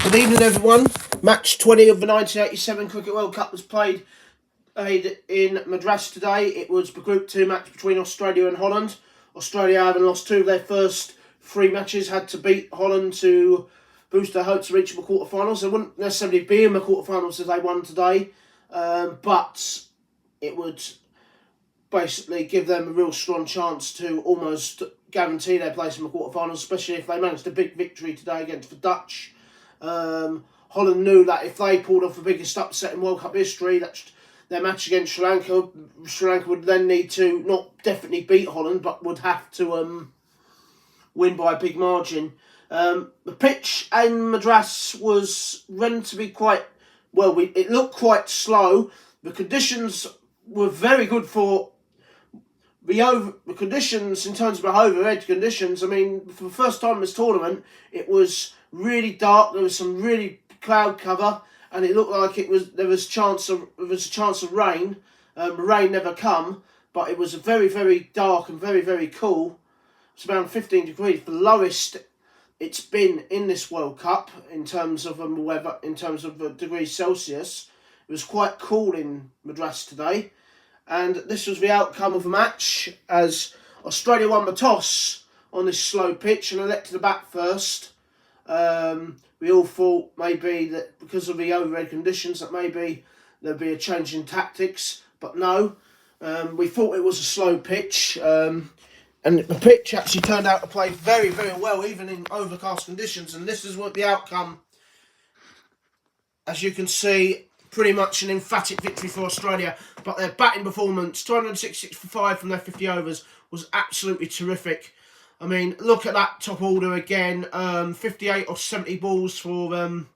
Good evening, everyone. Match 20 of the 1987 Cricket World Cup was played in Madras today. It was the Group 2 match between Australia and Holland. Australia, having lost 2 of their first 3 matches, had to beat Holland to boost their hopes of reaching the quarterfinals. They wouldn't necessarily be in the quarterfinals if they won today, but it would basically give them a real strong chance to almost guarantee their place in the quarterfinals, especially if they managed a big victory today against the Dutch. Holland knew that if they pulled off the biggest upset in World Cup history, that's their match against Sri Lanka. Sri Lanka would then need to not definitely beat Holland, but would have to win by a big margin. The pitch in Madras was relatively quite well. It looked quite slow. The conditions were very good for the conditions in terms of the overhead conditions. I mean, for the first time in this tournament, it was really dark. There was some really cloud cover, and it looked like there was a chance of rain. Rain never come, but it was very, very dark and very, very cool. It's around 15 degrees, the lowest it's been in this World Cup in terms of weather, in terms of degrees Celsius. It was quite cool in Madras today, and this was the outcome of the match as Australia won the toss on this slow pitch and elected to bat first. We all thought maybe that because of the overhead conditions that maybe there'd be a change in tactics, but no. We thought it was a slow pitch, and the pitch actually turned out to play very, very well, even in overcast conditions, and this is what the outcome. As you can see, pretty much an emphatic victory for Australia, but their batting performance, 266 for 5 from their 50 overs, was absolutely terrific. I mean, look at that top order again. 58 or 70 balls for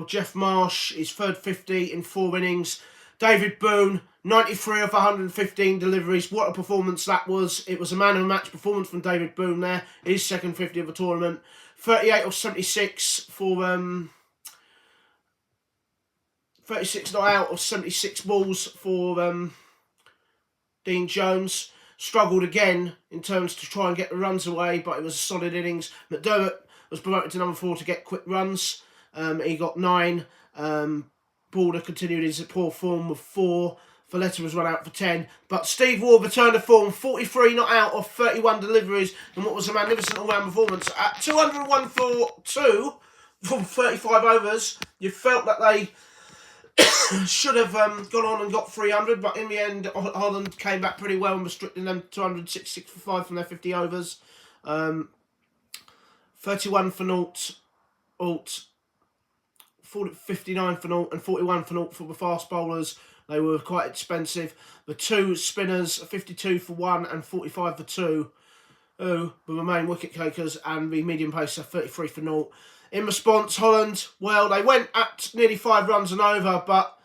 Jeff Marsh, his third 50 in 4 innings. David Boon, 93 of 115 deliveries. What a performance that was. It was a man of the match performance from David Boon there. His second 50 of the tournament. 38 of 76 for 36 not out of 76 balls for Dean Jones. Struggled again in terms to try and get the runs away, but it was a solid innings. McDermott was promoted to number 4 to get quick runs. He got 9. Border continued his poor form with 4. Valletta was run out for 10. But Steve Waugh returned to form, 43 not out of 31 deliveries, and what was a magnificent all-round performance. At 201 for 2 from 35 overs, you felt that they should have gone on and got 300, but in the end, Holland came back pretty well and restricting them to 266 for 5 from their 50 overs. 31 for 0, 59 for 0, and 41 for 0 for the fast bowlers. They were quite expensive. The 2 spinners, 52 for 1 and 45 for 2, were the main wicket takers, and the medium pacer, 33 for 0. In response, Holland, well, they went at nearly 5 runs and over, but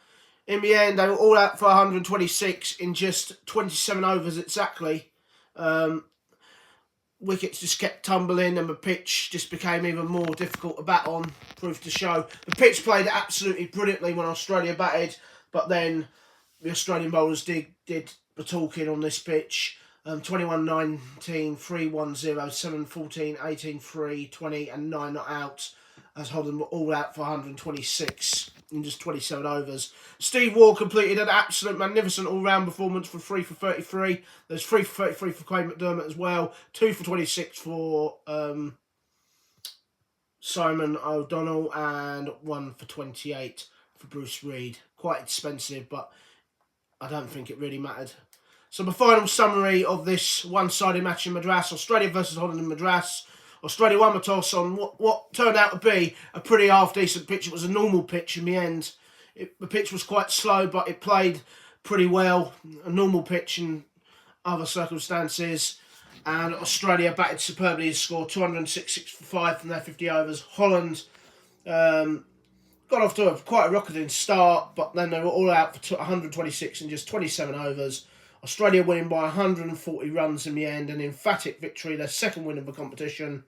in the end, they were all out for 126 in just 27 overs exactly. Wickets just kept tumbling, and the pitch just became even more difficult to bat on, proved to show. The pitch played absolutely brilliantly when Australia batted, but then the Australian bowlers did the talking on this pitch. 21-19, 3-1-0, 7-14, 18-3, 20 and 9 not out, as Holland were all out for 126 in just 27 overs. Steve Waugh completed an absolute magnificent all-round performance for 3 for 33. There's 3 for 33 for Craig McDermott as well. 2 for 26 for Simon O'Donnell, and 1 for 28 for Bruce Reid. Quite expensive, but I don't think it really mattered. So the final summary of this one-sided match in Madras, Australia versus Holland in Madras. Australia won the toss on what turned out to be a pretty half-decent pitch. It was a normal pitch in the end. The pitch was quite slow, but it played pretty well. A normal pitch in other circumstances. And Australia batted superbly and scored 266 for 5 from their 50 overs. Holland got off to quite a rocketing start, but then they were all out for 126 in just 27 overs. Australia winning by 140 runs in the end, an emphatic victory, their second win of the competition.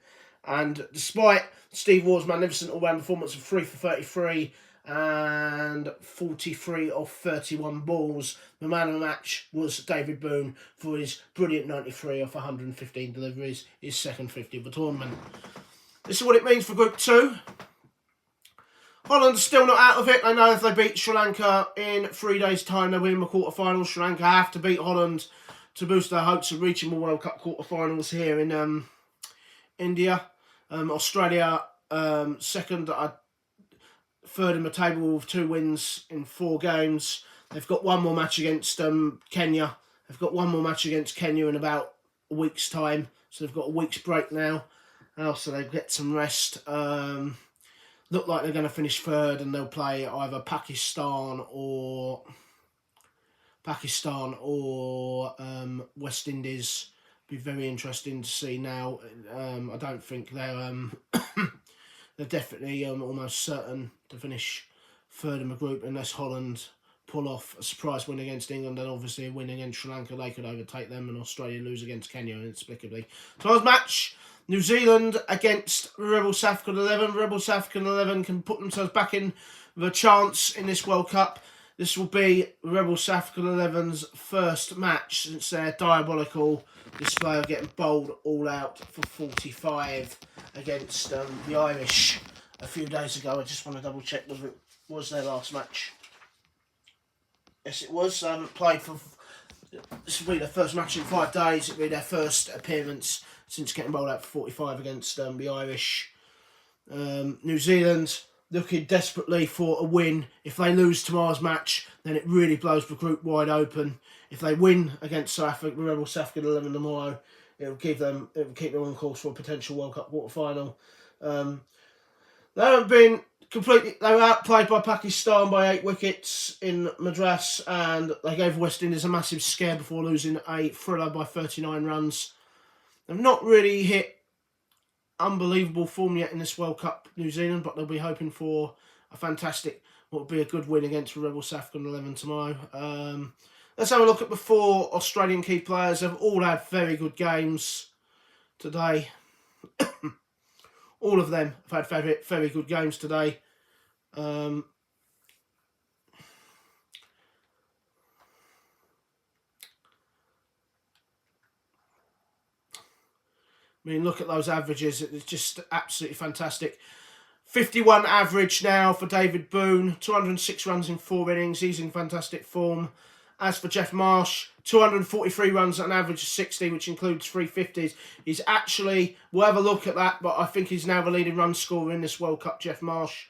And despite Steve Waugh's magnificent all-round performance of 3 for 33 and 43 of 31 balls. The man of the match was David Boon for his brilliant 93 off 115 deliveries, his second 50 of the tournament. This is what it means for Group 2. Holland are still not out of it. I know if they beat Sri Lanka in 3 days' time, they'll win the quarterfinals. Sri Lanka have to beat Holland to boost their hopes of reaching the World Cup quarterfinals here in India. Australia second, third in the table with 2 wins in 4 games. They've got one more match against Kenya. They've got one more match against Kenya in about a week's time. So they've got a week's break now. So they get some rest. Look like they're going to finish third, and they'll play either Pakistan or West Indies. Be very interesting to see now. I don't think they're they're definitely almost certain to finish third in the group unless Holland pull off a surprise win against England, and obviously a win against Sri Lanka. They could overtake them, and Australia lose against Kenya inexplicably. Tomorrow's match, New Zealand against Rebel South African 11. Rebel South African 11 can put themselves back in with a chance in this World Cup. This will be Rebel South African 11's first match since their diabolical display of getting bowled all out for 45 against the Irish a few days ago. I just want to double check whether it was their last match. Yes, it was. They haven't played for... This will be their first match in 5 days. It'll be their first appearance since getting bowled out for 45 against the Irish. New Zealand looking desperately for a win. If they lose tomorrow's match, then it really blows the group wide open. If they win against South Africa, the Rebel South African 11 tomorrow, it will keep them on course for a potential World Cup quarter final. They haven't been completely. They were outplayed by Pakistan by 8 wickets in Madras, and they gave West Indies a massive scare before losing a thriller by 39 runs. They've not really hit unbelievable form yet in this World Cup, New Zealand, but they'll be hoping for a fantastic, what would be a good win against the Rebel South African 11 tomorrow. Let's have a look at the 4 Australian key players. They've all had very good games today. All of them have had very, very good games today. I mean, look at those averages. It's just absolutely fantastic. 51 average now for David Boon. 206 runs in 4 innings. He's in fantastic form. As for Jeff Marsh, 243 runs at an average of 60, which includes 350s. He's actually, we'll have a look at that, but I think he's now the leading run scorer in this World Cup, Jeff Marsh.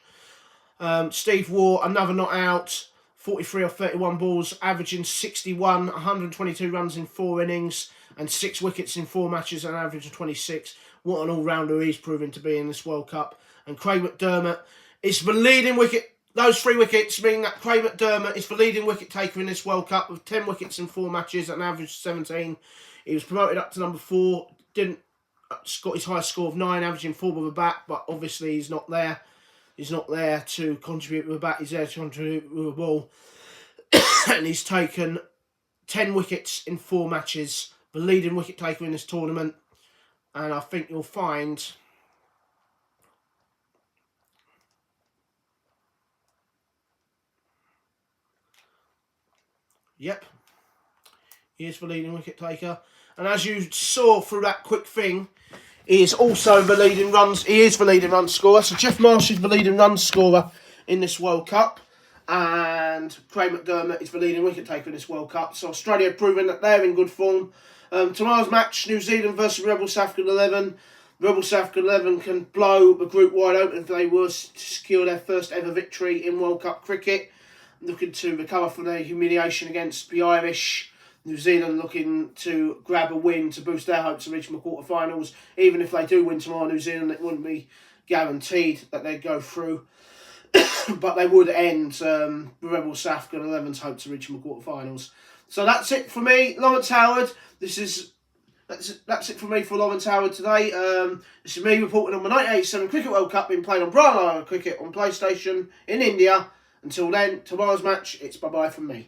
Steve Waugh, another not out. 43 of 31 balls, averaging 61, 122 runs in 4 innings, and 6 wickets in 4 matches at an average of 26. What an all-rounder he's proving to be in this World Cup. And Craig McDermott is the leading wicket. Those 3 wickets mean that Craig McDermott is the leading wicket taker in this World Cup with 10 wickets in 4 matches at an average of 17. He was promoted up to number 4. Didn't got his highest score of 9, averaging 4 with a bat, but obviously he's not there. He's not there to contribute with a bat. He's there to contribute with a ball. And he's taken 10 wickets in 4 matches. The leading wicket taker in this tournament. And I think you'll find... Yep. He is the leading wicket taker. And as you saw through that quick thing, he is also the leading runs. He is the leading run scorer. So Jeff Marsh is the leading run scorer in this World Cup. And Craig McDermott is the leading wicket taker in this World Cup. So Australia have proven that they're in good form. Tomorrow's match, New Zealand versus Rebel South African 11. Rebel South African 11 can blow the group wide open if they were to secure their first ever victory in World Cup cricket. Looking to recover from their humiliation against the Irish. New Zealand looking to grab a win to boost their hopes of reaching the quarterfinals. Even if they do win tomorrow, New Zealand, it wouldn't be guaranteed that they'd go through. But they would end the Rebel South African 11's hope to reaching the quarterfinals. So that's it for me, Lawrence Howard. That's it for me for Lawrence Howard today. This is me reporting on the 1987 Cricket World Cup being played on Brian Lara Cricket on PlayStation in India. Until then, tomorrow's match, it's bye-bye from me.